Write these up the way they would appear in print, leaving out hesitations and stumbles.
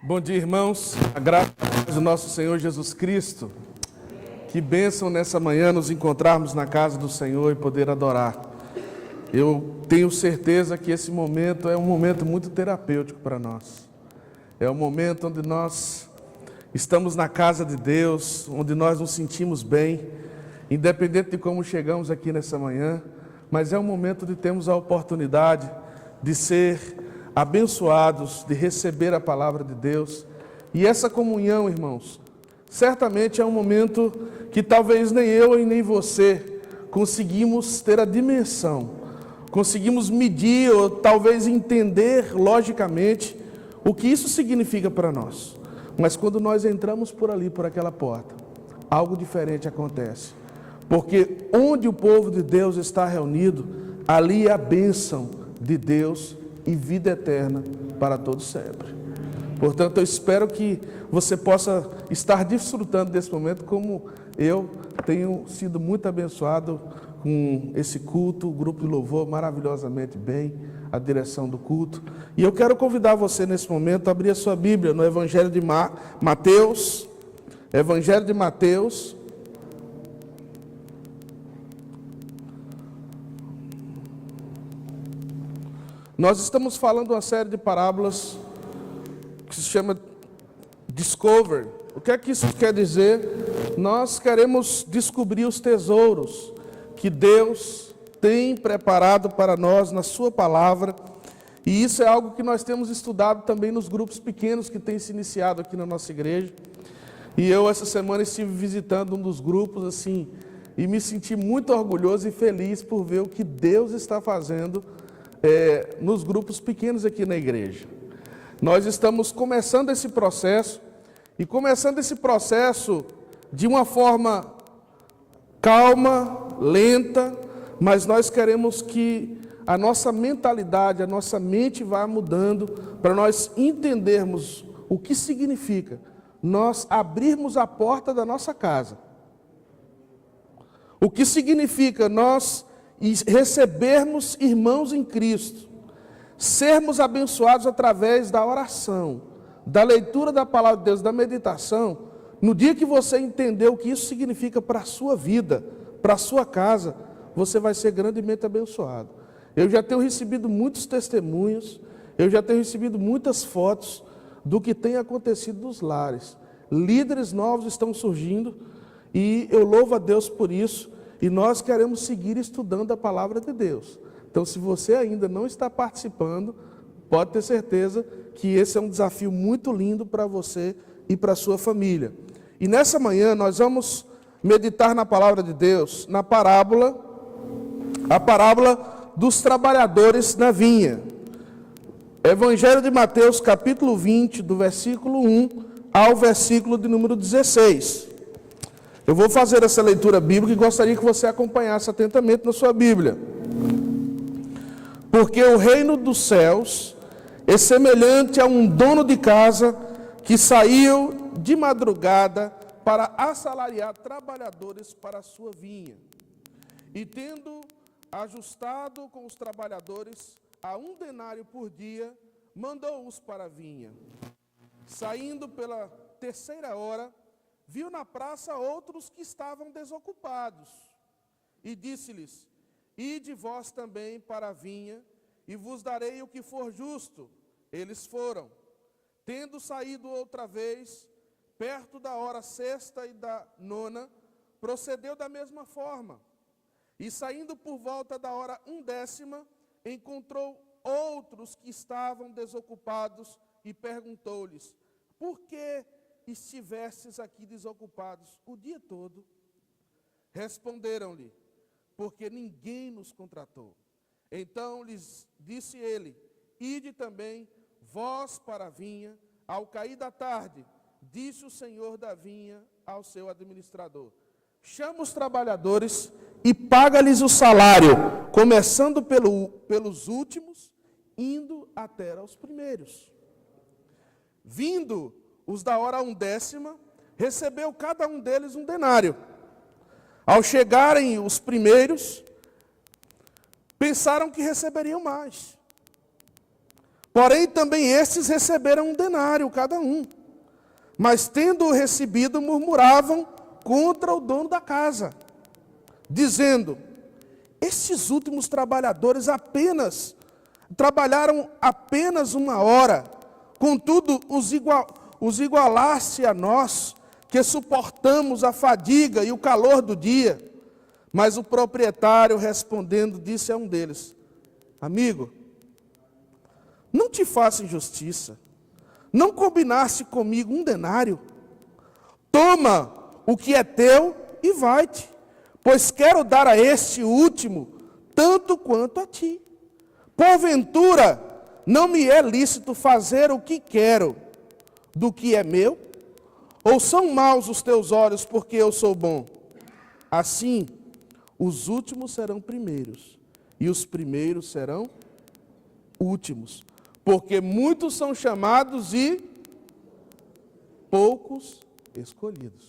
Bom dia, irmãos. A graça do nosso Senhor Jesus Cristo. Que bênção nessa manhã nos encontrarmos na casa do Senhor e poder adorar. Eu tenho certeza que esse momento é um momento muito terapêutico para nós. É um momento onde nós estamos na casa de Deus, onde nós nos sentimos bem, independente de como chegamos aqui nessa manhã, mas é um momento de termos a oportunidade de ser abençoados, de receber a palavra de Deus. E essa comunhão, irmãos, certamente é um momento que talvez nem eu e nem você conseguimos ter a dimensão, conseguimos medir ou talvez entender logicamente o que isso significa para nós. Mas quando nós entramos por ali, por aquela porta, algo diferente acontece. Porque onde o povo de Deus está reunido, ali é a bênção de Deus e vida eterna para todos sempre. Portanto, eu espero que você possa estar desfrutando desse momento como eu tenho sido muito abençoado com esse culto, o grupo de louvor maravilhosamente bem, a direção do culto. E eu quero convidar você nesse momento a abrir a sua Bíblia no Evangelho de Mateus, Evangelho de Mateus, nós estamos falando uma série de parábolas que se chama Discover. O que é que isso quer dizer? Nós queremos descobrir os tesouros que Deus tem preparado para nós na sua palavra. E isso é algo que nós temos estudado também nos grupos pequenos que têm se iniciado aqui na nossa igreja. E eu essa semana estive visitando um dos grupos assim e me senti muito orgulhoso e feliz por ver o que Deus está fazendo nos grupos pequenos aqui na igreja. Nós estamos começando esse processo, e começando esse processo de uma forma calma, lenta, mas nós queremos que a nossa mentalidade, a nossa mente vá mudando, para nós entendermos o que significa nós abrirmos a porta da nossa casa. O que significa nós e recebermos irmãos em Cristo, sermos abençoados através da oração, da leitura da palavra de Deus, da meditação. No dia que você entender o que isso significa para a sua vida, para a sua casa, você vai ser grandemente abençoado. Eu já tenho recebido muitos testemunhos, eu já tenho recebido muitas fotos do que tem acontecido nos lares. Líderes novos estão surgindo e eu louvo a Deus por isso. E nós queremos seguir estudando a palavra de Deus. Então, se você ainda não está participando, pode ter certeza que esse é um desafio muito lindo para você e para a sua família. E nessa manhã nós vamos meditar na palavra de Deus, a parábola dos trabalhadores na vinha. Evangelho de Mateus, capítulo 20, do versículo 1 ao versículo de número 16. Eu vou fazer essa leitura bíblica e gostaria que você acompanhasse atentamente na sua Bíblia. Porque o reino dos céus é semelhante a um dono de casa que saiu de madrugada para assalariar trabalhadores para a sua vinha. E tendo ajustado com os trabalhadores a 1 denário por dia, mandou-os para a vinha. Saindo pela 3ª hora, viu na praça outros que estavam desocupados, e disse-lhes: ide vós também para a vinha, e vos darei o que for justo. Eles foram. Tendo saído outra vez, perto da hora 6ª e da 9ª, procedeu da mesma forma. E saindo por volta da hora 1ª, encontrou outros que estavam desocupados, e perguntou-lhes: por que estivestes aqui desocupados o dia todo? Responderam-lhe: porque ninguém nos contratou. Então lhes disse ele: ide também vós para a vinha. Ao cair da tarde, disse o senhor da vinha ao seu administrador: chama os trabalhadores e paga-lhes o salário, começando pelos últimos, indo até aos primeiros. Vindo os da hora 1ª, recebeu cada um deles 1 denário. Ao chegarem os primeiros, pensaram que receberiam mais. Porém, também estes receberam 1 denário cada um. Mas, tendo-o recebido, murmuravam contra o dono da casa, dizendo: estes últimos trabalhadores trabalharam apenas 1 hora, contudo os igualaste a nós, que suportamos a fadiga e o calor do dia. Mas o proprietário, respondendo, disse a um deles: amigo, não te faço injustiça. Não combinaste comigo 1 denário? Toma o que é teu e vai-te, pois quero dar a este último tanto quanto a ti. Porventura, não me é lícito fazer o que quero do que é meu? Ou são maus os teus olhos porque eu sou bom? Assim, os últimos serão primeiros, e os primeiros serão últimos. Porque muitos são chamados e poucos escolhidos.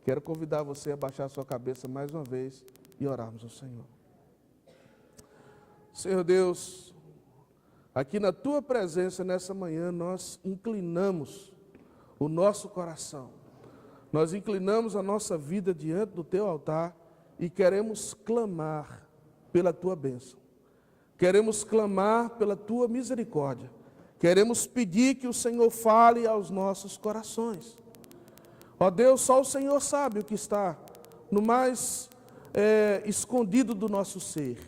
Quero convidar você a baixar sua cabeça mais uma vez e orarmos ao Senhor. Senhor Deus, aqui na Tua presença nessa manhã nós inclinamos o nosso coração. Nós inclinamos a nossa vida diante do Teu altar e queremos clamar pela Tua bênção. Queremos clamar pela Tua misericórdia. Queremos pedir que o Senhor fale aos nossos corações. Ó Deus, só o Senhor sabe o que está no mais escondido do nosso ser.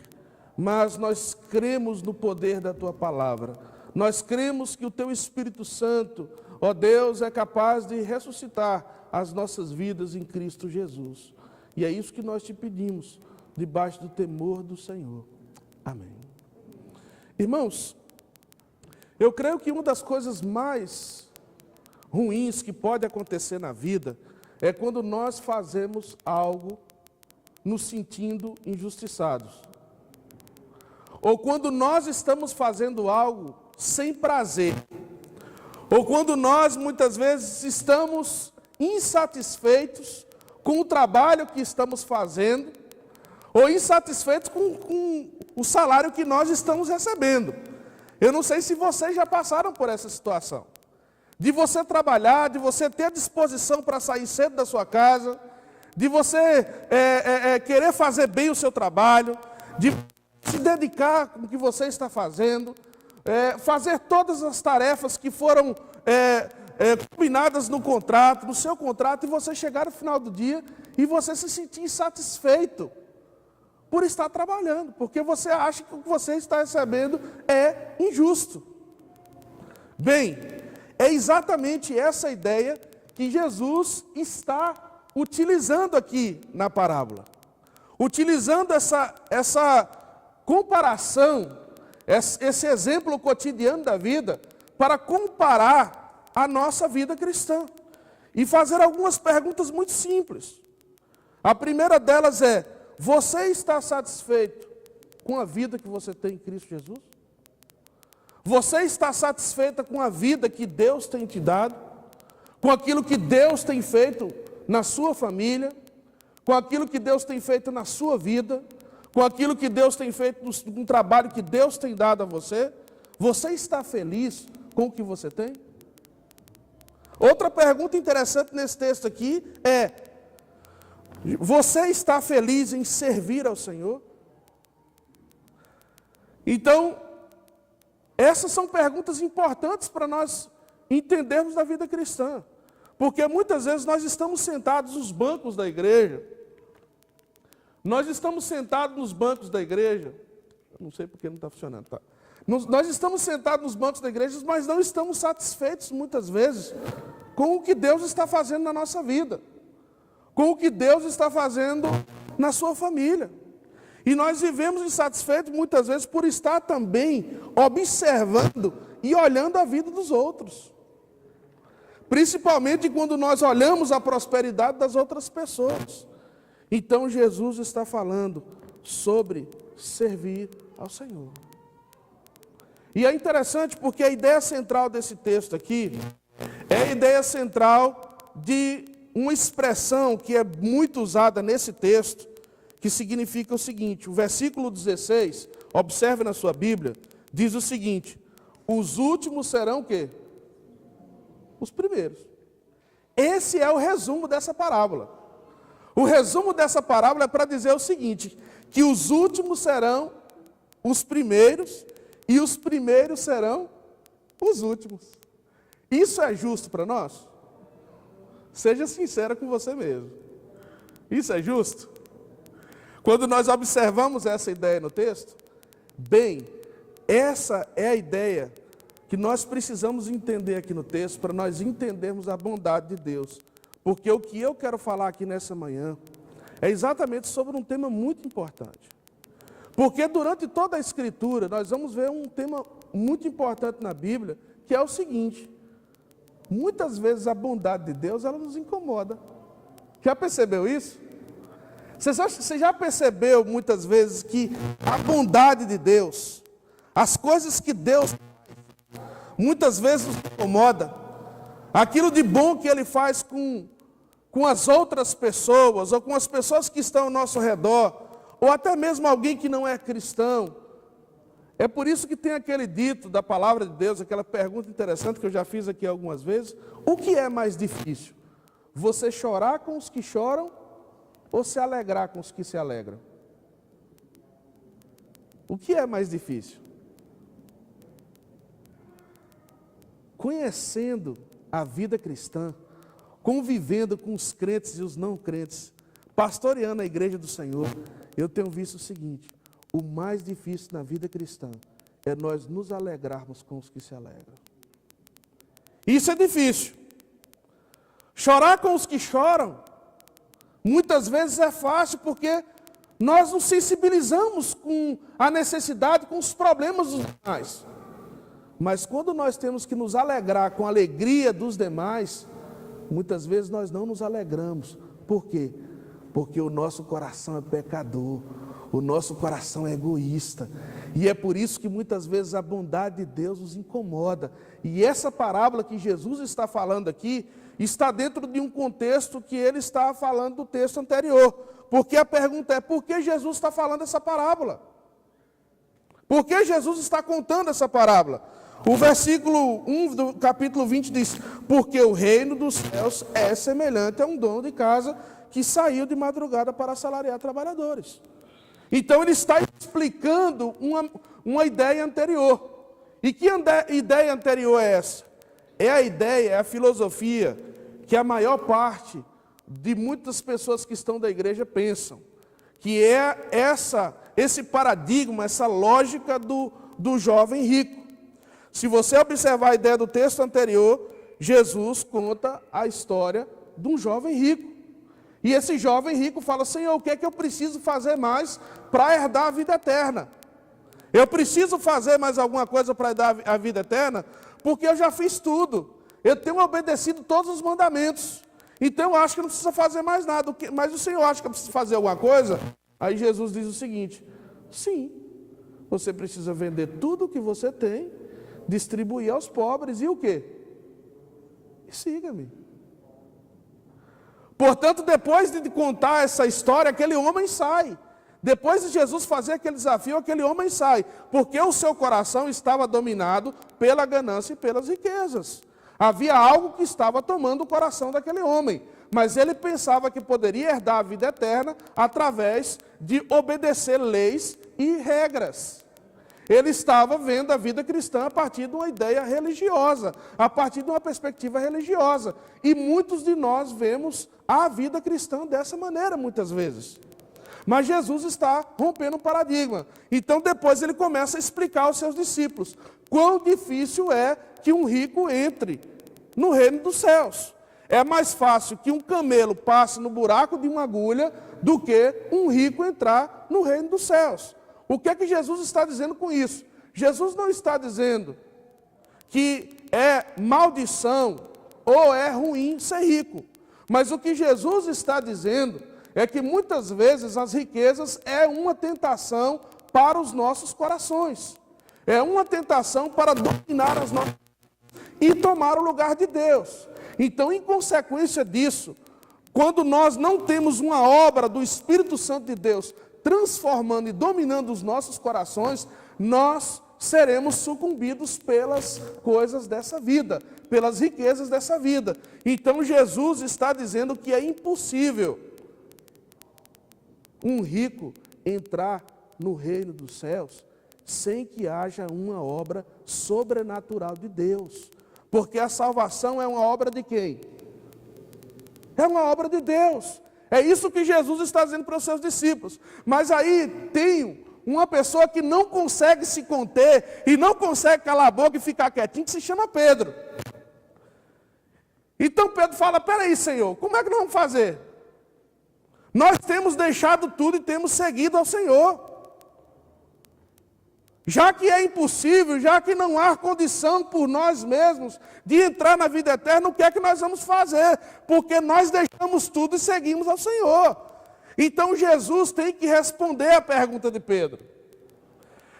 Mas nós cremos no poder da Tua palavra. Nós cremos que o Teu Espírito Santo, ó Deus, é capaz de ressuscitar as nossas vidas em Cristo Jesus. E é isso que nós te pedimos, debaixo do temor do Senhor. Amém. Irmãos, eu creio que uma das coisas mais ruins que pode acontecer na vida é quando nós fazemos algo nos sentindo injustiçados. Ou quando nós estamos fazendo algo sem prazer. Ou quando nós muitas vezes estamos insatisfeitos com o trabalho que estamos fazendo, ou insatisfeitos com o salário que nós estamos recebendo. Eu não sei se vocês já passaram por essa situação. De você trabalhar, de você ter disposição para sair cedo da sua casa, de você querer fazer bem o seu trabalho, de se dedicar com o que você está fazendo, fazer todas as tarefas que foram combinadas no contrato, no seu contrato, e você chegar no final do dia e você se sentir insatisfeito por estar trabalhando, porque você acha que o que você está recebendo é injusto. Bem, é exatamente essa ideia que Jesus está utilizando aqui na parábola. Utilizando essa comparação, esse exemplo cotidiano da vida, para comparar a nossa vida cristã. E fazer algumas perguntas muito simples. A primeira delas é: você está satisfeito com a vida que você tem em Cristo Jesus? Você está satisfeita com a vida que Deus tem te dado? Com aquilo que Deus tem feito na sua família? Com aquilo que Deus tem feito na sua vida? Com aquilo que Deus tem feito no trabalho que Deus tem dado a você? Você está feliz com o que você tem? Outra pergunta interessante nesse texto aqui é: você está feliz em servir ao Senhor? Então, essas são perguntas importantes para nós entendermos da vida cristã. Porque muitas vezes nós estamos sentados nos bancos da igreja. Nós estamos sentados nos bancos da igreja. Não sei porque não está funcionando, tá? Nós estamos sentados nos bancos da igreja, mas não estamos satisfeitos muitas vezes com o que Deus está fazendo na nossa vida. Com o que Deus está fazendo na sua família. E nós vivemos insatisfeitos muitas vezes por estar também observando e olhando a vida dos outros. Principalmente quando nós olhamos a prosperidade das outras pessoas. Então Jesus está falando sobre servir ao Senhor. E é interessante porque a ideia central desse texto aqui é a ideia central de uma expressão que é muito usada nesse texto, que significa o seguinte: o versículo 16, observe na sua Bíblia, diz o seguinte: os últimos serão o quê? Os primeiros. Esse é o resumo dessa parábola. O resumo dessa parábola é para dizer o seguinte, que os últimos serão os primeiros e os primeiros serão os últimos. Isso é justo para nós? Seja sincera com você mesmo. Isso é justo? Quando nós observamos essa ideia no texto, bem, essa é a ideia que nós precisamos entender aqui no texto para nós entendermos a bondade de Deus. Porque o que eu quero falar aqui nessa manhã é exatamente sobre um tema muito importante. Porque durante toda a Escritura nós vamos ver um tema muito importante na Bíblia, que é o seguinte: muitas vezes a bondade de Deus, ela nos incomoda. Já percebeu isso? Você já percebeu muitas vezes que a bondade de Deus, as coisas que Deus faz, muitas vezes nos incomoda? Aquilo de bom que Ele faz com as outras pessoas, ou com as pessoas que estão ao nosso redor, ou até mesmo alguém que não é cristão. É por isso que tem aquele dito da palavra de Deus, aquela pergunta interessante que eu já fiz aqui algumas vezes: o que é mais difícil? Você chorar com os que choram ou se alegrar com os que se alegram? O que é mais difícil? Conhecendo a vida cristã, convivendo com os crentes e os não crentes, pastoreando a igreja do Senhor, eu tenho visto o seguinte: o mais difícil na vida cristã é nós nos alegrarmos com os que se alegram. Isso é difícil. Chorar com os que choram, muitas vezes é fácil, porque nós nos sensibilizamos com a necessidade, com os problemas dos demais. Mas quando nós temos que nos alegrar com a alegria dos demais, muitas vezes nós não nos alegramos. Por quê? Porque o nosso coração é pecador, o nosso coração é egoísta. E é por isso que muitas vezes a bondade de Deus nos incomoda. E essa parábola que Jesus está falando aqui, está dentro de um contexto que ele está falando do texto anterior. Porque a pergunta é: por que Jesus está falando essa parábola? Por que Jesus está contando essa parábola? O versículo 1 do capítulo 20 diz: porque o reino dos céus é semelhante a um dono de casa que saiu de madrugada para assalariar trabalhadores. Então ele está explicando uma ideia anterior. E que ideia anterior é essa? É a ideia, é a filosofia que a maior parte de muitas pessoas que estão da igreja pensam. Que é esse paradigma, essa lógica do jovem rico. Se você observar a ideia do texto anterior, Jesus conta a história de um jovem rico. E esse jovem rico fala: Senhor, o que é que eu preciso fazer mais para herdar a vida eterna? Eu preciso fazer mais alguma coisa para herdar a vida eterna? Porque eu já fiz tudo. Eu tenho obedecido todos os mandamentos. Então eu acho que não precisa fazer mais nada. Mas o Senhor acha que eu preciso fazer alguma coisa? Aí Jesus diz o seguinte: sim, você precisa vender tudo o que você tem, distribuir aos pobres e o quê? Siga-me. Portanto, depois de contar essa história, aquele homem sai. Depois de Jesus fazer aquele desafio, aquele homem sai. Porque o seu coração estava dominado pela ganância e pelas riquezas. Havia algo que estava tomando o coração daquele homem. Mas ele pensava que poderia herdar a vida eterna através de obedecer leis e regras. Ele estava vendo a vida cristã a partir de uma ideia religiosa, a partir de uma perspectiva religiosa. E muitos de nós vemos a vida cristã dessa maneira, muitas vezes. Mas Jesus está rompendo um paradigma. Então depois ele começa a explicar aos seus discípulos quão difícil é que um rico entre no reino dos céus. É mais fácil que um camelo passe no buraco de uma agulha do que um rico entrar no reino dos céus. O que é que Jesus está dizendo com isso? Jesus não está dizendo que é maldição ou é ruim ser rico. Mas o que Jesus está dizendo é que muitas vezes as riquezas é uma tentação para os nossos corações. É uma tentação para dominar as nossas e tomar o lugar de Deus. Então, em consequência disso, quando nós não temos uma obra do Espírito Santo de Deus transformando e dominando os nossos corações, nós seremos sucumbidos pelas coisas dessa vida, pelas riquezas dessa vida. Então Jesus está dizendo que é impossível um rico entrar no reino dos céus sem que haja uma obra sobrenatural de Deus. Porque a salvação é uma obra de quem? É uma obra de Deus. É isso que Jesus está dizendo para os seus discípulos. Mas aí tem uma pessoa que não consegue se conter e não consegue calar a boca e ficar quietinho, que se chama Pedro. Então Pedro fala, peraí, Senhor, como é que nós vamos fazer? Nós temos deixado tudo e temos seguido ao Senhor. Já que é impossível, já que não há condição por nós mesmos de entrar na vida eterna, o que é que nós vamos fazer? Porque nós deixamos tudo e seguimos ao Senhor. Então Jesus tem que responder a pergunta de Pedro.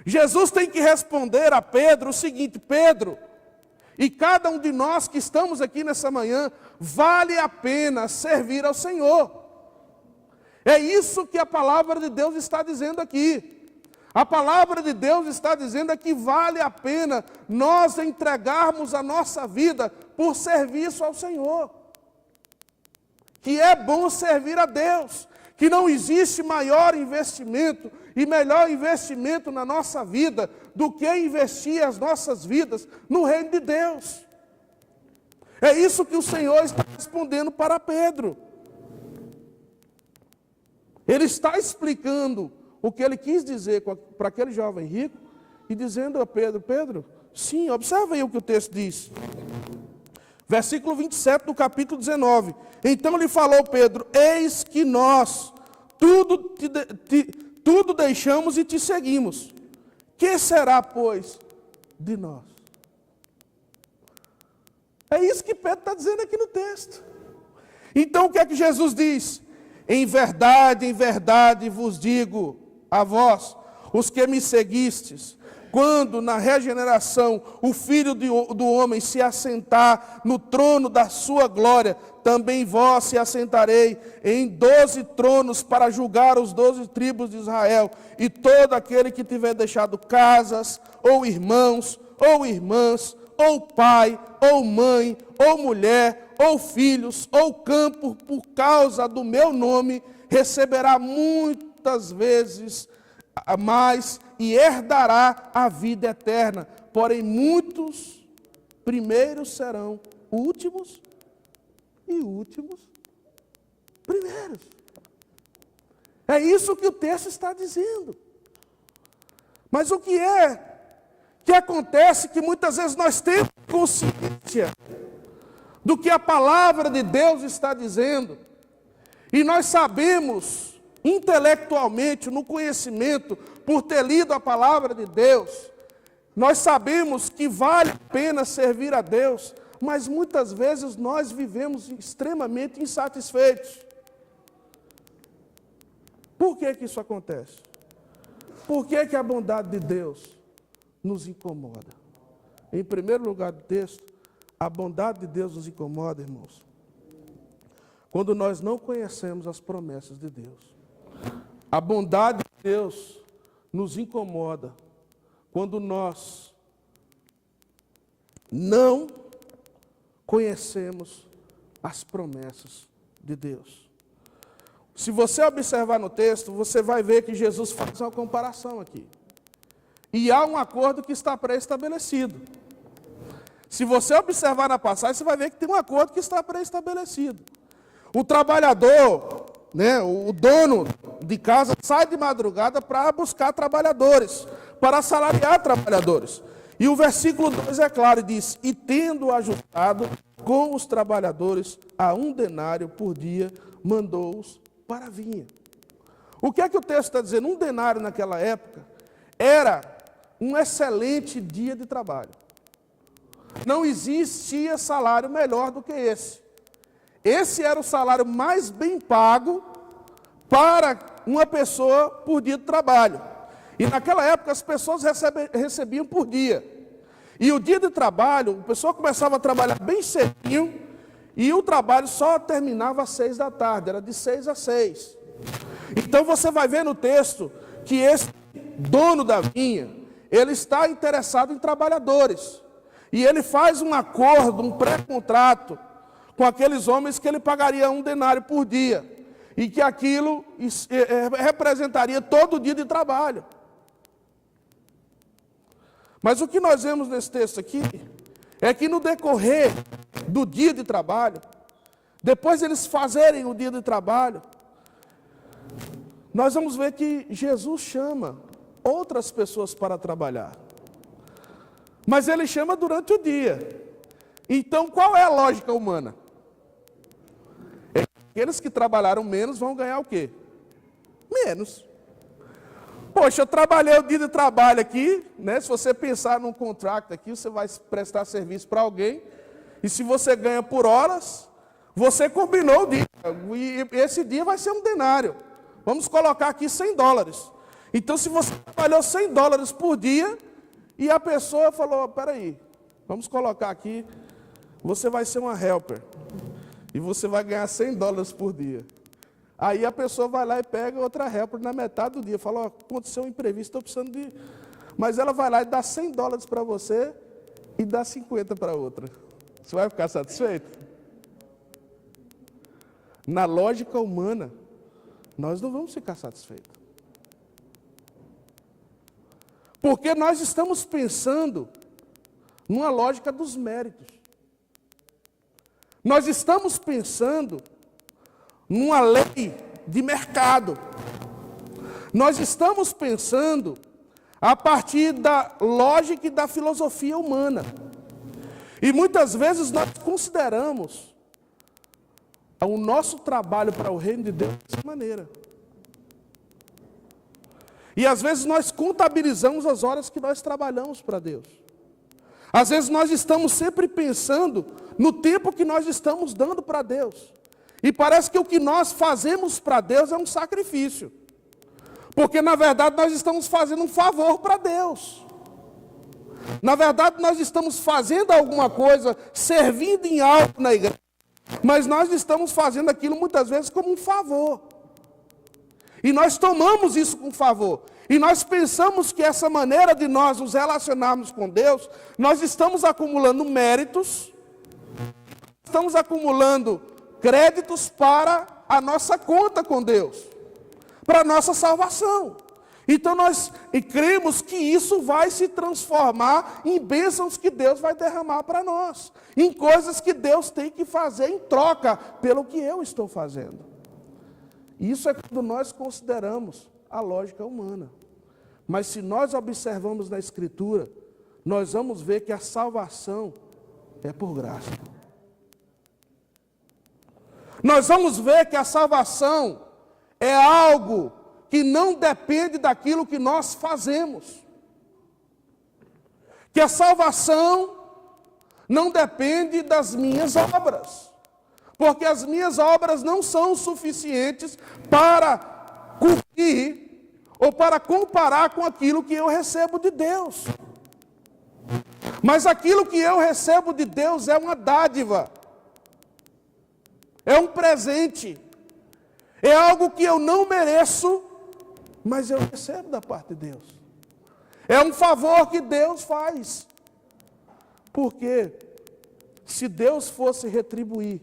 Jesus tem que responder a Pedro o seguinte: Pedro, e cada um de nós que estamos aqui nessa manhã, vale a pena servir ao Senhor. É isso que a palavra de Deus está dizendo aqui. A palavra de Deus está dizendo que vale a pena nós entregarmos a nossa vida por serviço ao Senhor. Que é bom servir a Deus. Que não existe maior investimento e melhor investimento na nossa vida do que investir as nossas vidas no reino de Deus. É isso que o Senhor está respondendo para Pedro. Ele está explicando o que ele quis dizer para aquele jovem rico e dizendo a Pedro, Pedro, sim, observa aí o que o texto diz. Versículo 27 do capítulo 19. Então lhe falou Pedro, eis que nós tudo deixamos e te seguimos. Que será, pois, de nós? É isso que Pedro está dizendo aqui no texto. Então o que é que Jesus diz? Em verdade vos digo a vós, os que me seguistes, quando na regeneração o Filho do Homem se assentar no trono da sua glória, também vós se assentarei em 12 tronos para julgar os 12 tribos de Israel, e todo aquele que tiver deixado casas, ou irmãos, ou irmãs, ou pai, ou mãe, ou mulher, ou filhos, ou campo, por causa do meu nome, receberá muitas vezes mais e herdará a vida eterna. Porém, muitos primeiros serão últimos e últimos primeiros. É isso que o texto está dizendo. Mas o que acontece que muitas vezes nós temos consciência do que a palavra de Deus está dizendo, e nós sabemos intelectualmente, no conhecimento, por ter lido a palavra de Deus, nós sabemos que vale a pena servir a Deus, mas muitas vezes nós vivemos extremamente insatisfeitos. Por que que isso acontece? Por que que a bondade de Deus nos incomoda? Em primeiro lugar do texto, a bondade de Deus nos incomoda, irmãos, quando nós não conhecemos as promessas de Deus. A bondade de Deus nos incomoda quando nós não conhecemos as promessas de Deus. Se você observar no texto, você vai ver que Jesus faz uma comparação aqui. E há um acordo que está pré-estabelecido. Se você observar na passagem, você vai ver que tem um acordo que está pré-estabelecido. O trabalhador, o dono de casa, sai de madrugada para buscar trabalhadores, para assalariar trabalhadores. E o versículo 2 é claro, diz, e tendo ajustado com os trabalhadores a 1 denário por dia, mandou-os para a vinha. O que é que o texto está dizendo? 1 denário naquela época era um excelente dia de trabalho. Não existia salário melhor do que esse. Esse era o salário mais bem pago para uma pessoa por dia de trabalho. E naquela época as pessoas recebiam por dia. E o dia de trabalho, a pessoa começava a trabalhar bem cedinho, e o trabalho só terminava às 6 da tarde, era de 6 às 6. Então você vai ver no texto que esse dono da vinha, ele está interessado em trabalhadores. E ele faz um acordo, um pré-contrato com aqueles homens que ele pagaria 1 denário por dia. E que aquilo representaria todo o dia de trabalho. Mas o que nós vemos nesse texto aqui é que no decorrer do dia de trabalho, depois de eles fazerem o dia de trabalho, nós vamos ver que Jesus chama outras pessoas para trabalhar. Mas ele chama durante o dia. Então, qual é a lógica humana? Aqueles que trabalharam menos vão ganhar o quê? Menos. Poxa, eu trabalhei o dia de trabalho aqui, né? Se você pensar num contrato aqui, você vai prestar serviço para alguém, e se você ganha por horas, você combinou o dia, e esse dia vai ser 1 denário. Vamos colocar aqui $100. Então, se você trabalhou $100 por dia, e a pessoa falou, peraí, vamos colocar aqui, você vai ser uma helper. E você vai ganhar $100 por dia. Aí a pessoa vai lá e pega outra helper na metade do dia. Fala, aconteceu um imprevisto, estou precisando de... Mas ela vai lá e dá $100 para você e dá 50 para outra. Você vai ficar satisfeito? Na lógica humana, nós não vamos ficar satisfeitos. Porque nós estamos pensando numa lógica dos méritos. Nós estamos pensando numa lei de mercado. Nós estamos pensando a partir da lógica e da filosofia humana. E muitas vezes nós consideramos o nosso trabalho para o reino de Deus dessa maneira. E às vezes nós contabilizamos as horas que nós trabalhamos para Deus. Às vezes nós estamos sempre pensando no tempo que nós estamos dando para Deus. E parece que o que nós fazemos para Deus é um sacrifício. Porque na verdade nós estamos fazendo um favor para Deus. Na verdade nós estamos fazendo alguma coisa, servindo em algo na igreja. Mas nós estamos fazendo aquilo muitas vezes como um favor. E nós tomamos isso como favor. E nós pensamos que essa maneira de nós nos relacionarmos com Deus, nós estamos acumulando méritos, estamos acumulando créditos para a nossa conta com Deus, para a nossa salvação. Então nós cremos que isso vai se transformar em bênçãos que Deus vai derramar para nós, em coisas que Deus tem que fazer em troca pelo que eu estou fazendo. Isso é quando nós consideramos a lógica humana. Mas se nós observamos na Escritura, nós vamos ver que a salvação é por graça. Nós vamos ver que a salvação é algo que não depende daquilo que nós fazemos. Que a salvação não depende das minhas obras. Porque as minhas obras não são suficientes para cumprir ou para comparar com aquilo que eu recebo de Deus. Mas aquilo que eu recebo de Deus é uma dádiva. É um presente. É algo que eu não mereço, mas eu recebo da parte de Deus. É um favor que Deus faz. Porque se Deus fosse retribuir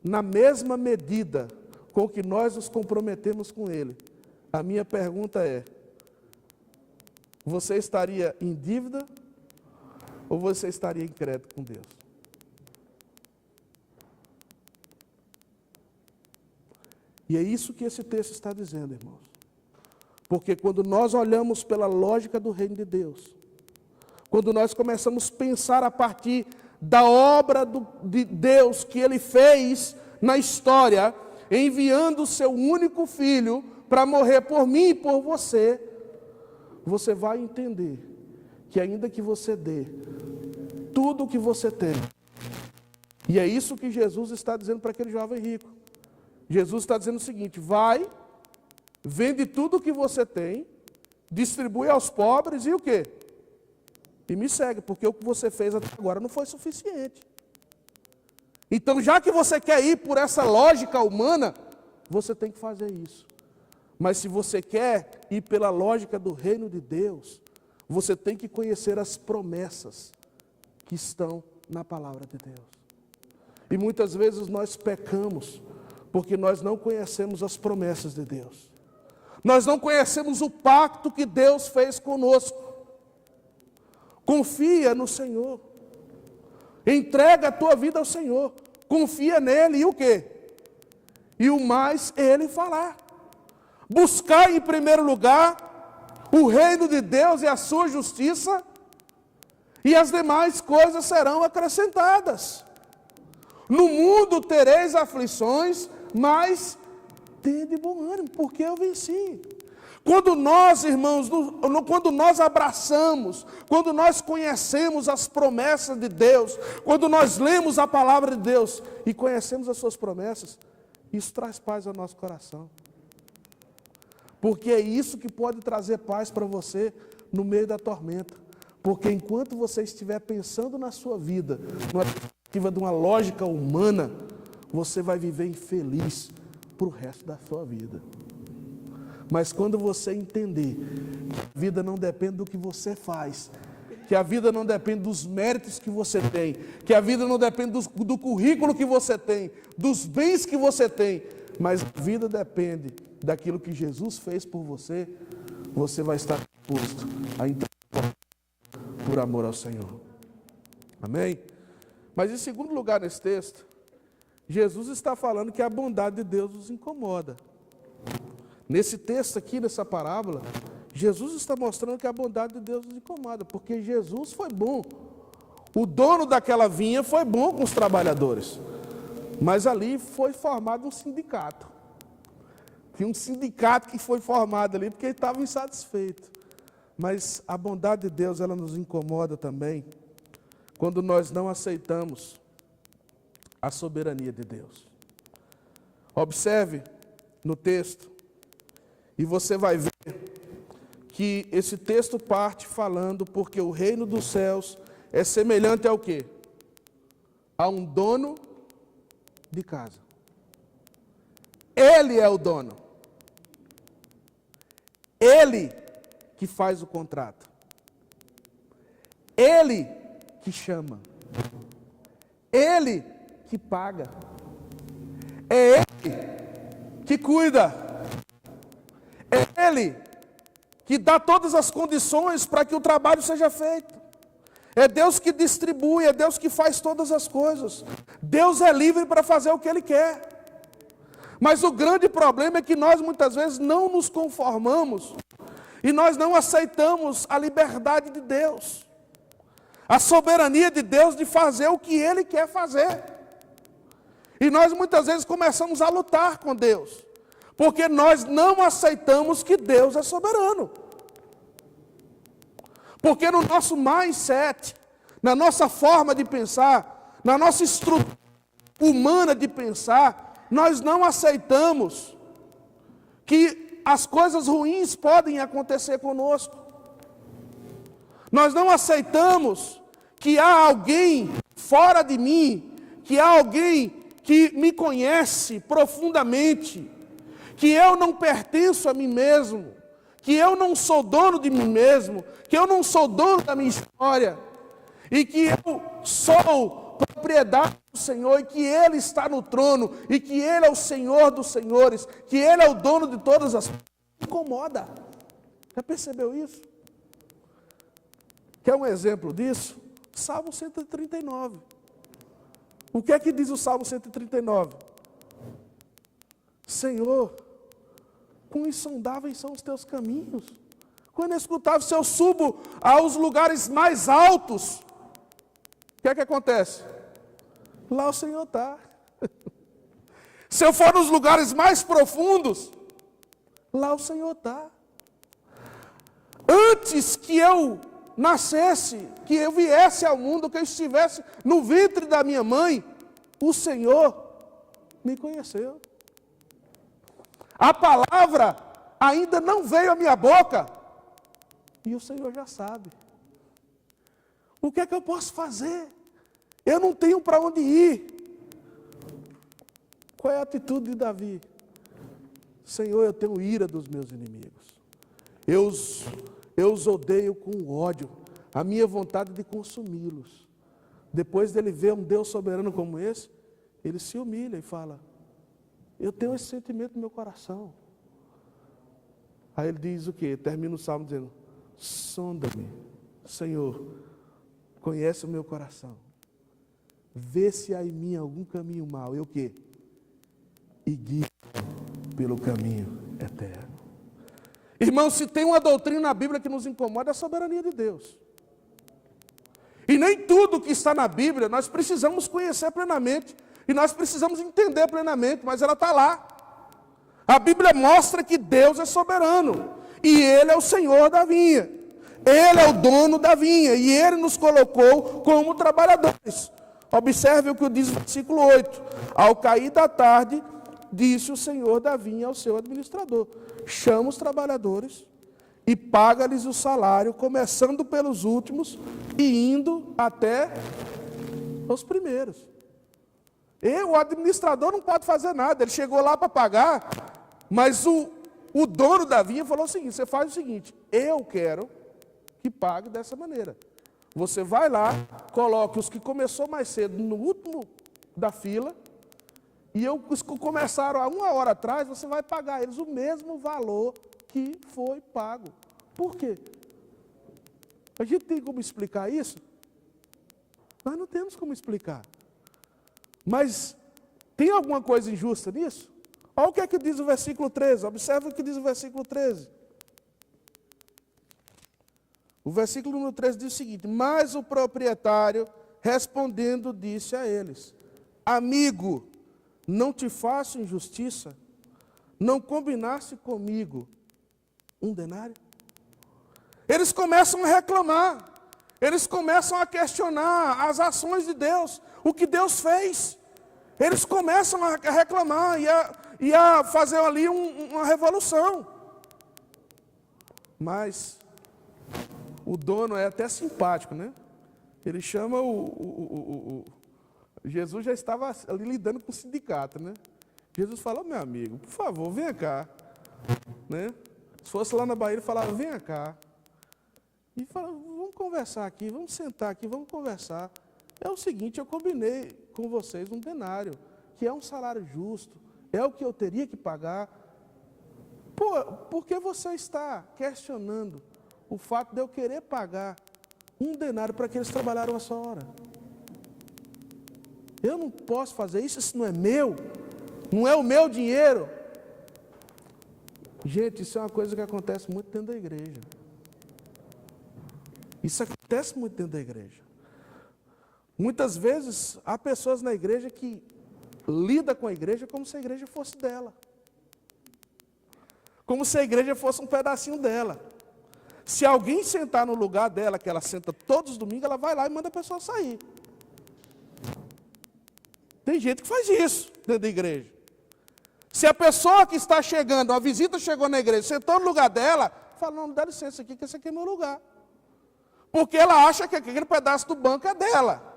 na mesma medida com que nós nos comprometemos com Ele, a minha pergunta é, você estaria em dívida ou você estaria em crédito com Deus? E é isso que esse texto está dizendo, irmãos. Porque quando nós olhamos pela lógica do reino de Deus, quando nós começamos a pensar a partir da obra de Deus que Ele fez na história, enviando o seu único filho para morrer por mim e por você, você vai entender que ainda que você dê tudo o que você tem, e é isso que Jesus está dizendo para aquele jovem rico. Jesus está dizendo o seguinte, vai, vende tudo o que você tem, distribui aos pobres e o quê? E me segue, porque o que você fez até agora não foi suficiente. Então, já que você quer ir por essa lógica humana, você tem que fazer isso. Mas se você quer ir pela lógica do reino de Deus, você tem que conhecer as promessas que estão na palavra de Deus. E muitas vezes nós pecamos porque nós não conhecemos as promessas de Deus. Nós não conhecemos o pacto que Deus fez conosco. Confia no Senhor. Entrega a tua vida ao Senhor. Confia nele e o quê? E o mais Ele fará. Buscar em primeiro lugar o reino de Deus e a sua justiça, e as demais coisas serão acrescentadas. No mundo tereis aflições, mas tende bom ânimo, porque eu venci. Quando nós, irmãos, quando nós abraçamos, quando nós conhecemos as promessas de Deus, quando nós lemos a palavra de Deus e conhecemos as suas promessas, isso traz paz ao nosso coração. Porque é isso que pode trazer paz para você no meio da tormenta. Porque enquanto você estiver pensando na sua vida, numa perspectiva de uma lógica humana, você vai viver infeliz para o resto da sua vida. Mas quando você entender que a vida não depende do que você faz, que a vida não depende dos méritos que você tem, que a vida não depende do currículo que você tem, dos bens que você tem, mas a vida depende daquilo que Jesus fez por você, você vai estar disposto a entregar por amor ao Senhor. Amém? Mas em segundo lugar nesse texto, Jesus está falando que a bondade de Deus nos incomoda. Nesse texto aqui, nessa parábola, Jesus está mostrando que a bondade de Deus nos incomoda, porque Jesus foi bom. O dono daquela vinha foi bom com os trabalhadores, mas ali foi formado um sindicato. Tinha um sindicato que foi formado ali porque ele estava insatisfeito. Mas a bondade de Deus, ela nos incomoda também quando nós não aceitamos a soberania de Deus. Observe no texto, e você vai ver que esse texto parte falando porque o reino dos céus é semelhante ao quê? A um dono de casa. Ele é o dono. Ele que faz o contrato. Ele que chama. Ele que paga. É Ele que cuida. É Ele que dá todas as condições para que o trabalho seja feito. É Deus que distribui, é Deus que faz todas as coisas. Deus é livre para fazer o que Ele quer. Mas o grande problema é que nós muitas vezes não nos conformamos e nós não aceitamos a liberdade de Deus, a soberania de Deus de fazer o que Ele quer fazer. E nós muitas vezes começamos a lutar com Deus, porque nós não aceitamos que Deus é soberano. Porque no nosso mindset, na nossa forma de pensar, na nossa estrutura humana de pensar, nós não aceitamos que as coisas ruins podem acontecer conosco. Nós não aceitamos que há alguém fora de mim, que há alguém que me conhece profundamente, que eu não pertenço a mim mesmo, que eu não sou dono de mim mesmo, que eu não sou dono da minha história, e que eu sou propriedade do Senhor, e que Ele está no trono, e que Ele é o Senhor dos senhores, que Ele é o dono de todas as coisas. Incomoda. Já percebeu isso? Quer um exemplo disso? Salmo 139. O que é que diz o Salmo 139? Senhor, quão insondáveis são os teus caminhos. Quando eu escutava, se eu subo aos lugares mais altos, o que é que acontece? Lá o Senhor está. Se eu for nos lugares mais profundos, lá o Senhor está. Antes que eu nascesse, que eu viesse ao mundo, que eu estivesse no ventre da minha mãe, o Senhor me conheceu. A palavra ainda não veio à minha boca, e o Senhor já sabe. O que é que eu posso fazer? Eu não tenho para onde ir. Qual é a atitude de Davi? Senhor, eu tenho ira dos meus inimigos. eu os odeio com ódio, a minha vontade de consumi-los. Depois dele ver um Deus soberano como esse, ele se humilha e fala, eu tenho esse sentimento no meu coração. Aí ele diz o quê? Termina o salmo dizendo, sonda-me, Senhor, conhece o meu coração. Vê se há em mim algum caminho mau. E o quê? E guia pelo caminho eterno. Irmãos, se tem uma doutrina na Bíblia que nos incomoda, é a soberania de Deus. E nem tudo que está na Bíblia nós precisamos conhecer plenamente. E nós precisamos entender plenamente, mas ela está lá. A Bíblia mostra que Deus é soberano. E Ele é o Senhor da vinha. Ele é o dono da vinha. E Ele nos colocou como trabalhadores. Observe o que diz o versículo 8. Ao cair da tarde, disse o Senhor da vinha ao seu administrador, chama os trabalhadores e paga-lhes o salário, começando pelos últimos e indo até os primeiros. E o administrador não pode fazer nada, ele chegou lá para pagar, mas o dono da vinha falou o seguinte, você faz o seguinte, eu quero que pague dessa maneira. Você vai lá, coloque os que começou mais cedo no último da fila, e os que começaram há 1 hora atrás, você vai pagar eles o mesmo valor que foi pago. Por quê? A gente tem como explicar isso? Nós não temos como explicar. Mas tem alguma coisa injusta nisso? Olha o que é que diz o versículo 13. Observe o que diz o versículo 13. O versículo número 13 diz o seguinte, mas o proprietário, respondendo, disse a eles, amigo, não te faço injustiça? Não combinaste comigo 1 denário? Eles começam a reclamar, eles começam a questionar as ações de Deus, o que Deus fez. Eles começam a reclamar e a fazer ali uma revolução. Mas o dono é até simpático, né? Ele chama Jesus já estava ali lidando com o sindicato, né? Jesus falou, meu amigo, por favor, venha cá. Né? Se fosse lá na Bahia, ele falava, venha cá. E falava, vamos conversar aqui, vamos sentar aqui, vamos conversar. É o seguinte, eu combinei com vocês 1 denário, que é um salário justo, é o que eu teria que pagar. Por que você está questionando o fato de eu querer pagar 1 denário para que eles trabalharam a sua hora? Eu não posso fazer isso, isso não é meu, não é o meu dinheiro. Gente, isso é uma coisa que acontece muito dentro da igreja. Isso acontece muito dentro da igreja. Muitas vezes, há pessoas na igreja que lidam com a igreja como se a igreja fosse dela. Como se a igreja fosse um pedacinho dela. Se alguém sentar no lugar dela, que ela senta todos os domingos, ela vai lá e manda a pessoa sair. Tem gente que faz isso dentro da igreja. Se a pessoa que está chegando, a visita chegou na igreja, sentou no lugar dela, fala, não, dá licença aqui, que esse aqui é meu lugar. Porque ela acha que aquele pedaço do banco é dela.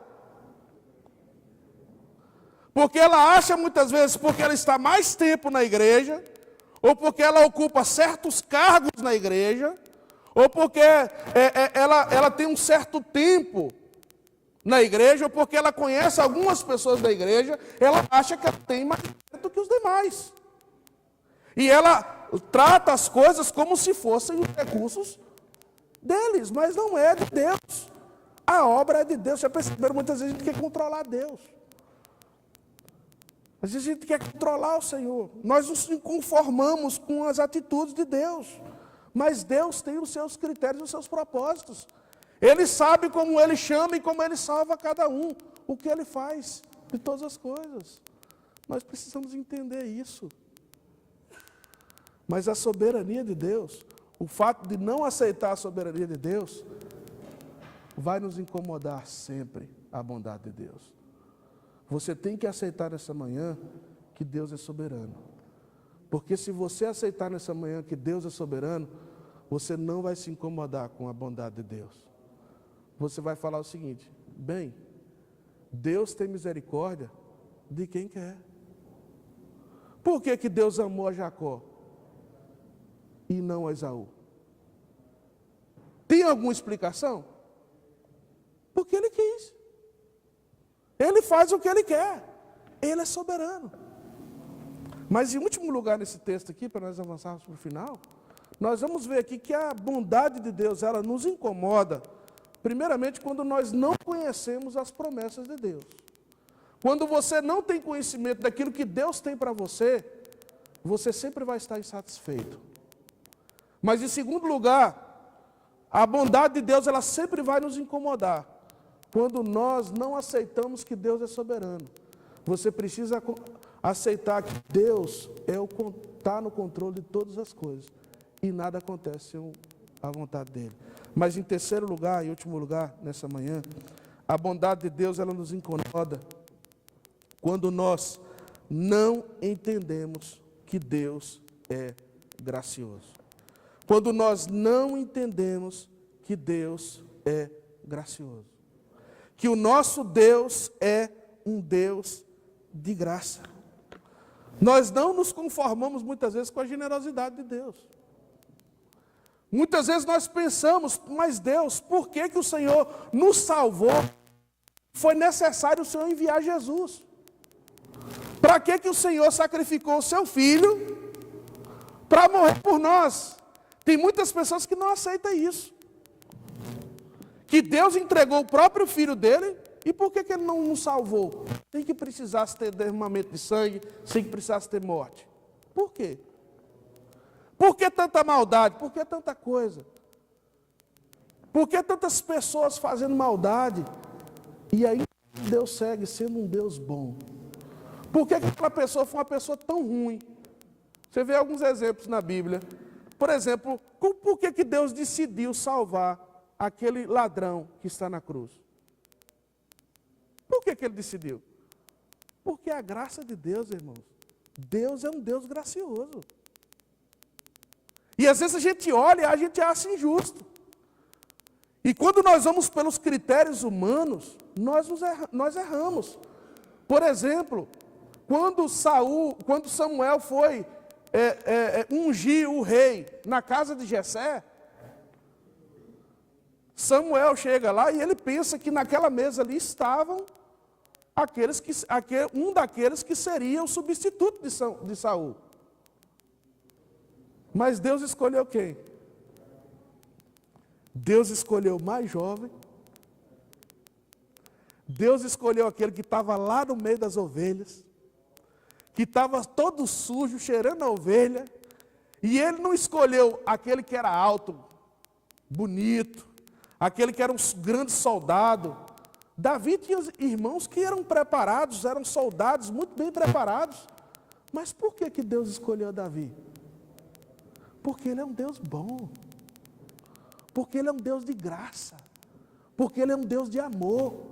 Porque ela acha muitas vezes, porque ela está mais tempo na igreja, ou porque ela ocupa certos cargos na igreja, ou porque ela tem um certo tempo na igreja, ou porque ela conhece algumas pessoas da igreja, ela acha que ela tem mais do que os demais. E ela trata as coisas como se fossem os recursos deles, mas não é de Deus. A obra é de Deus. Já perceberam, muitas vezes a gente quer controlar Deus. Às vezes a gente quer controlar o Senhor. Nós nos conformamos com as atitudes de Deus. Mas Deus tem os seus critérios, os seus propósitos. Ele sabe como Ele chama e como Ele salva cada um. O que Ele faz de todas as coisas. Nós precisamos entender isso. Mas a soberania de Deus, o fato de não aceitar a soberania de Deus, vai nos incomodar sempre a bondade de Deus. Você tem que aceitar nessa manhã que Deus é soberano. Porque se você aceitar nessa manhã que Deus é soberano, você não vai se incomodar com a bondade de Deus. Você vai falar o seguinte, bem, Deus tem misericórdia de quem quer. Por que que Deus amou a Jacó e não a Esaú? Tem alguma explicação? Porque Ele quis. Ele faz o que Ele quer. Ele é soberano. Mas em último lugar nesse texto aqui, para nós avançarmos para o final, nós vamos ver aqui que a bondade de Deus, ela nos incomoda, primeiramente quando nós não conhecemos as promessas de Deus. Quando você não tem conhecimento daquilo que Deus tem para você, você sempre vai estar insatisfeito. Mas em segundo lugar, a bondade de Deus, ela sempre vai nos incomodar. Quando nós não aceitamos que Deus é soberano. Você precisa aceitar que Deus está no controle de todas as coisas. E nada acontece sem a vontade dEle. Mas em terceiro lugar, em último lugar, nessa manhã, a bondade de Deus, ela nos incomoda quando nós não entendemos que Deus é gracioso. Quando nós não entendemos que Deus é gracioso. Que o nosso Deus é um Deus de graça. Nós não nos conformamos muitas vezes com a generosidade de Deus. Muitas vezes nós pensamos, mas Deus, por que o Senhor nos salvou? Foi necessário o Senhor enviar Jesus. Para que o Senhor sacrificou o seu Filho para morrer por nós? Tem muitas pessoas que não aceitam isso. Que Deus entregou o próprio Filho dele, e por que Ele não nos salvou? Sem que precisasse ter derramamento de sangue, sem que precisasse ter morte. Por quê? Por que tanta maldade? Por que tanta coisa? Por que tantas pessoas fazendo maldade? E aí Deus segue sendo um Deus bom. Por que aquela pessoa foi uma pessoa tão ruim? Você vê alguns exemplos na Bíblia. Por exemplo, por que Deus decidiu salvar aquele ladrão que está na cruz? Por que Ele decidiu? Porque a graça de Deus, irmãos, Deus é um Deus gracioso. E às vezes a gente olha e a gente acha injusto. E quando nós vamos pelos critérios humanos, nós erramos. Por exemplo, quando Samuel foi ungir o rei na casa de Jessé, Samuel chega lá e ele pensa que naquela mesa ali estavam um daqueles que seria o substituto de Saul. Mas Deus escolheu quem? Deus escolheu o mais jovem. Deus escolheu aquele que estava lá no meio das ovelhas, que estava todo sujo, cheirando a ovelha. E Ele não escolheu aquele que era alto, bonito, aquele que era um grande soldado. Davi tinha irmãos que eram preparados, eram soldados muito bem preparados. Mas por que Deus escolheu Davi? Porque Ele é um Deus bom. Porque Ele é um Deus de graça. Porque Ele é um Deus de amor.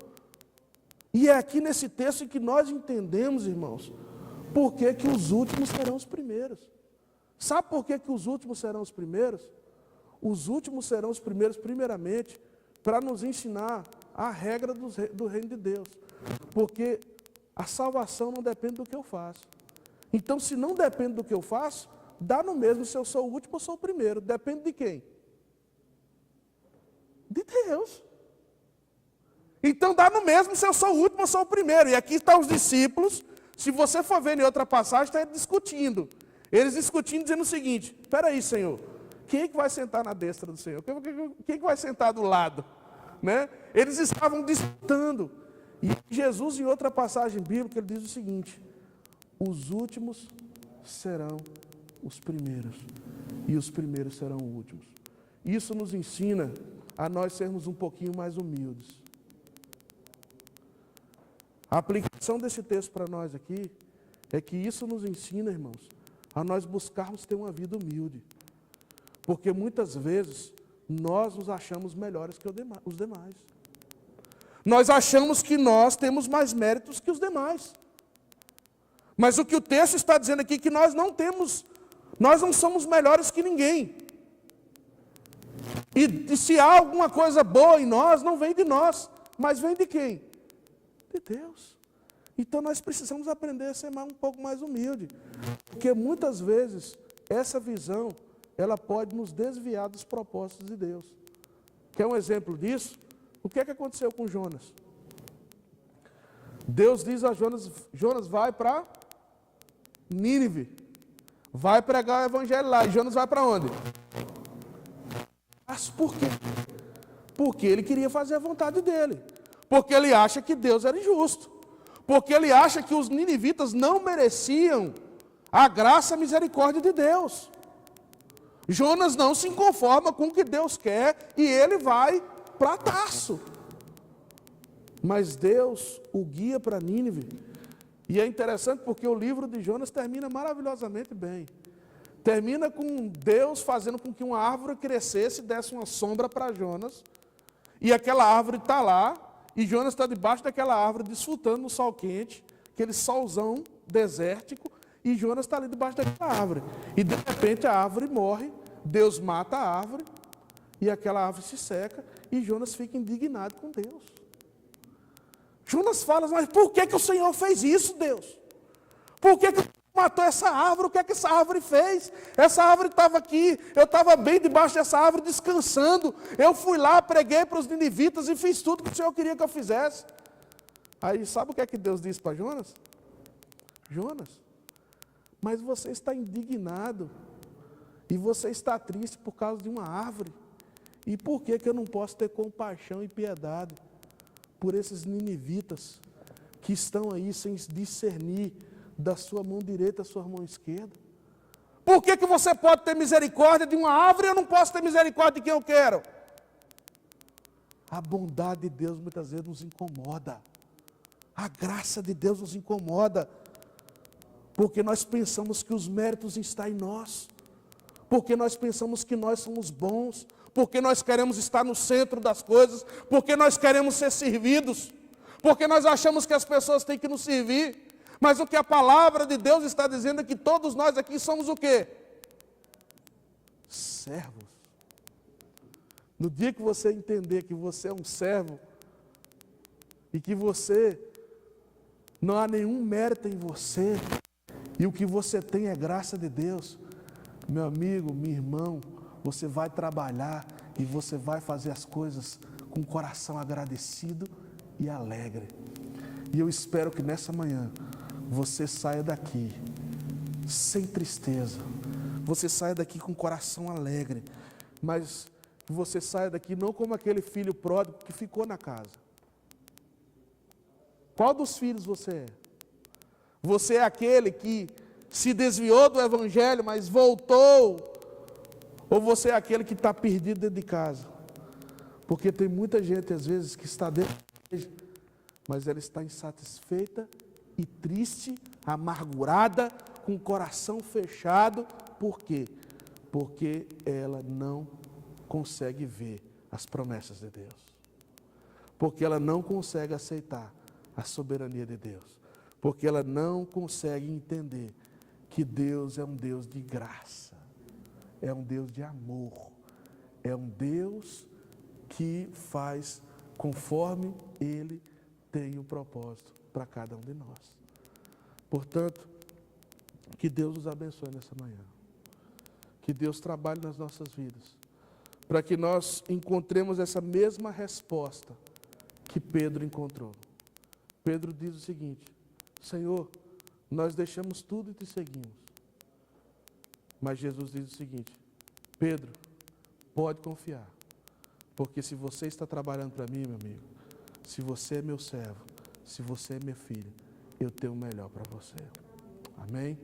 E é aqui nesse texto em que nós entendemos, irmãos, por que os últimos serão os primeiros. Sabe por que os últimos serão os primeiros? Os últimos serão os primeiros, primeiramente, para nos ensinar a regra do reino de Deus. Porque a salvação não depende do que eu faço. Então, se não depende do que eu faço, dá no mesmo se eu sou o último ou sou o primeiro. Depende de quem? De Deus. Então dá no mesmo se eu sou o último ou sou o primeiro. E aqui estão os discípulos, se você for ver em outra passagem, está discutindo. Eles discutindo, dizendo o seguinte: espera aí, Senhor, quem é que vai sentar na destra do Senhor? Quem é que vai sentar do lado? Né? Eles estavam disputando. E Jesus, em outra passagem bíblica, ele diz o seguinte: os últimos serão os primeiros, e os primeiros serão os últimos. Isso nos ensina a nós sermos um pouquinho mais humildes. A aplicação desse texto para nós aqui é que isso nos ensina, irmãos, a nós buscarmos ter uma vida humilde. Porque muitas vezes nós nos achamos melhores que os demais. Nós achamos que nós temos mais méritos que os demais. Mas o que o texto está dizendo aqui é que nós não somos melhores que ninguém. E se há alguma coisa boa em nós, não vem de nós, mas vem de quem? De Deus. Então nós precisamos aprender a ser um pouco mais humilde. Porque muitas vezes essa visão, ela pode nos desviar dos propósitos de Deus. Quer um exemplo disso? O que é que aconteceu com Jonas? Deus diz a Jonas, Jonas vai para Nínive, vai pregar o evangelho lá. E Jonas vai para onde? Mas por quê? Porque ele queria fazer a vontade dele. Porque ele acha que Deus era injusto. Porque ele acha que os ninivitas não mereciam a graça e a misericórdia de Deus. Jonas não se conforma com o que Deus quer e ele vai para Tarso. Mas Deus o guia para Nínive. E é interessante porque o livro de Jonas termina maravilhosamente bem. Termina com Deus fazendo com que uma árvore crescesse e desse uma sombra para Jonas. E aquela árvore está lá, e Jonas está debaixo daquela árvore, desfrutando no sol quente, aquele solzão desértico, e Jonas está ali debaixo daquela árvore. E de repente a árvore morre, Deus mata a árvore, e aquela árvore se seca, e Jonas fica indignado com Deus. Jonas fala, mas por que o Senhor fez isso, Deus? Por que matou essa árvore? O que é que essa árvore fez? Essa árvore estava aqui, eu estava bem debaixo dessa árvore descansando. Eu fui lá, preguei para os ninivitas e fiz tudo que o Senhor queria que eu fizesse. Aí sabe o que é que Deus disse para Jonas? Jonas, mas você está indignado e você está triste por causa de uma árvore. E por que eu não posso ter compaixão e piedade por esses ninivitas que estão aí sem discernir da sua mão direita à sua mão esquerda? Por que você pode ter misericórdia de uma árvore e eu não posso ter misericórdia de quem eu quero? A bondade de Deus muitas vezes nos incomoda. A graça de Deus nos incomoda. Porque nós pensamos que os méritos estão em nós. Porque nós pensamos que nós somos bons. Porque nós queremos estar no centro das coisas. Porque nós queremos ser servidos. Porque nós achamos que as pessoas têm que nos servir. Mas o que a palavra de Deus está dizendo é que todos nós aqui somos o quê? Servos. No dia que você entender que você é um servo e que você não há nenhum mérito em você e o que você tem é graça de Deus, meu amigo, meu irmão, você vai trabalhar e você vai fazer as coisas com o coração agradecido e alegre. E eu espero que nessa manhã você saia daqui sem tristeza, você saia daqui com o coração alegre, mas que você saia daqui não como aquele filho pródigo que ficou na casa. Qual dos filhos você é? Você é aquele que se desviou do evangelho, mas voltou? Ou você é aquele que está perdido dentro de casa? Porque tem muita gente às vezes que está dentro da igreja, mas ela está insatisfeita e triste, amargurada, com o coração fechado. Por quê? Porque ela não consegue ver as promessas de Deus. Porque ela não consegue aceitar a soberania de Deus. Porque ela não consegue entender que Deus é um Deus de graça. É um Deus de amor. É um Deus que faz conforme Ele tem o propósito para cada um de nós. Portanto, que Deus nos abençoe nessa manhã. Que Deus trabalhe nas nossas vidas, para que nós encontremos essa mesma resposta que Pedro encontrou. Pedro diz o seguinte: Senhor, nós deixamos tudo e te seguimos. Mas Jesus diz o seguinte: Pedro, pode confiar, porque se você está trabalhando para mim, meu amigo, se você é meu servo, se você é minha filha, eu tenho o melhor para você. Amém?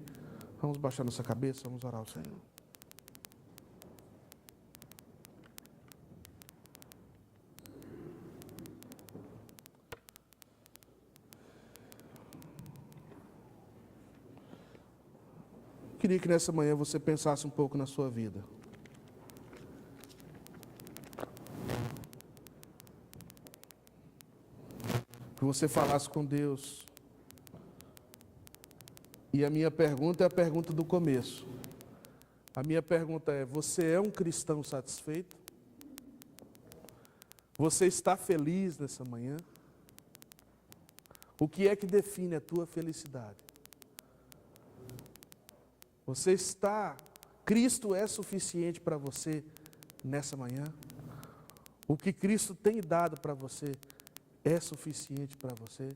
Vamos baixar nossa cabeça, vamos orar ao Senhor. Queria que nessa manhã você pensasse um pouco na sua vida. Que você falasse com Deus. E a minha pergunta é a pergunta do começo. A minha pergunta é: você é um cristão satisfeito? Você está feliz nessa manhã? O que é que define a tua felicidade? Você está, Cristo é suficiente para você nessa manhã? O que Cristo tem dado para você é suficiente para você?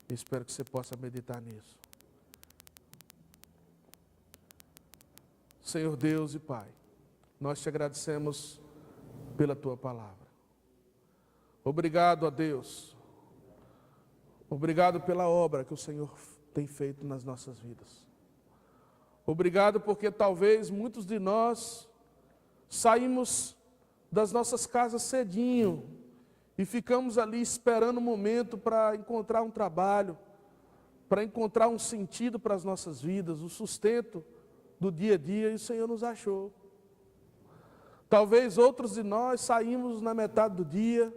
Eu espero que você possa meditar nisso. Senhor Deus e Pai, nós te agradecemos pela tua palavra. Obrigado a Deus. Obrigado pela obra que o Senhor tem feito nas nossas vidas. Obrigado porque talvez muitos de nós saímos das nossas casas cedinho e ficamos ali esperando um momento para encontrar um trabalho, para encontrar um sentido para as nossas vidas, o sustento do dia a dia, e o Senhor nos achou. Talvez outros de nós saímos na metade do dia,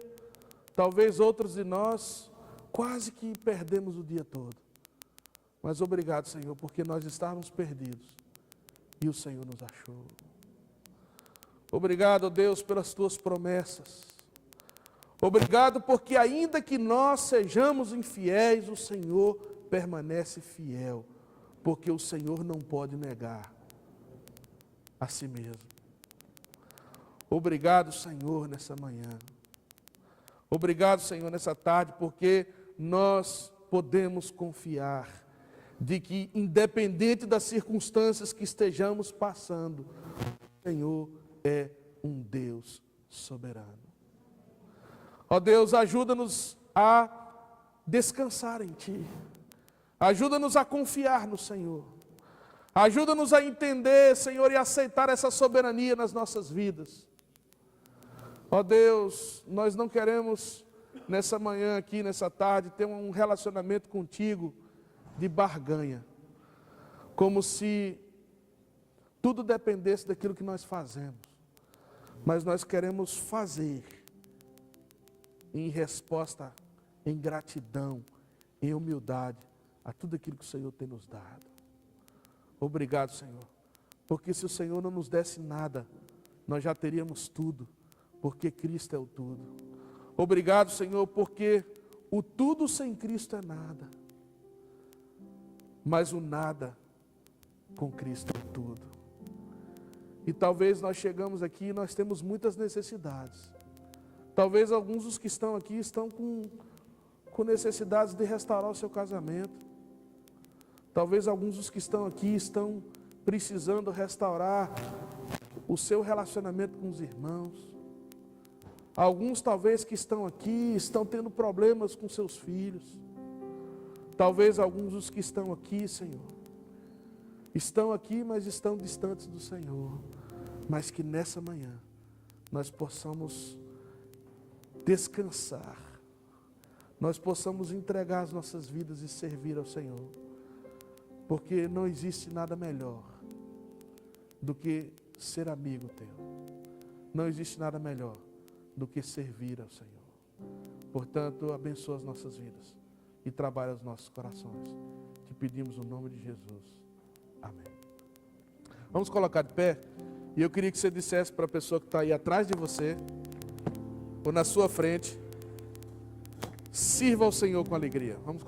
talvez outros de nós quase que perdemos o dia todo. Mas obrigado, Senhor, porque nós estávamos perdidos e o Senhor nos achou. Obrigado, Deus, pelas tuas promessas. Obrigado porque ainda que nós sejamos infiéis, o Senhor permanece fiel, porque o Senhor não pode negar a si mesmo. Obrigado, Senhor, nessa manhã. Obrigado, Senhor, nessa tarde, porque nós podemos confiar de que, independente das circunstâncias que estejamos passando, o Senhor é um Deus soberano. Ó Deus, ajuda-nos a descansar em Ti. Ajuda-nos a confiar no Senhor. Ajuda-nos a entender, Senhor, e aceitar essa soberania nas nossas vidas. Ó Deus, nós não queremos nessa manhã aqui, nessa tarde, ter um relacionamento contigo de barganha. Como se tudo dependesse daquilo que nós fazemos. Mas nós queremos fazer em resposta, em gratidão, em humildade, a tudo aquilo que o Senhor tem nos dado. Obrigado, Senhor, porque se o Senhor não nos desse nada, nós já teríamos tudo, porque Cristo é o tudo. Obrigado, Senhor, porque o tudo sem Cristo é nada, mas o nada com Cristo é tudo. E talvez nós chegamos aqui e nós temos muitas necessidades. Talvez alguns dos que estão aqui estão com necessidades de restaurar o seu casamento. Talvez alguns dos que estão aqui estão precisando restaurar o seu relacionamento com os irmãos. Alguns talvez que estão aqui estão tendo problemas com seus filhos. Talvez alguns dos que estão aqui, Senhor, estão aqui, mas estão distantes do Senhor. Mas que nessa manhã nós possamos descansar, nós possamos entregar as nossas vidas e servir ao Senhor, porque não existe nada melhor do que ser amigo teu, não existe nada melhor do que servir ao Senhor. Portanto, abençoa as nossas vidas e trabalha os nossos corações. Te pedimos no nome de Jesus. Amém. Vamos colocar de pé, e eu queria que você dissesse para a pessoa que está aí atrás de você, ou na sua frente: sirva ao Senhor com alegria. Vamos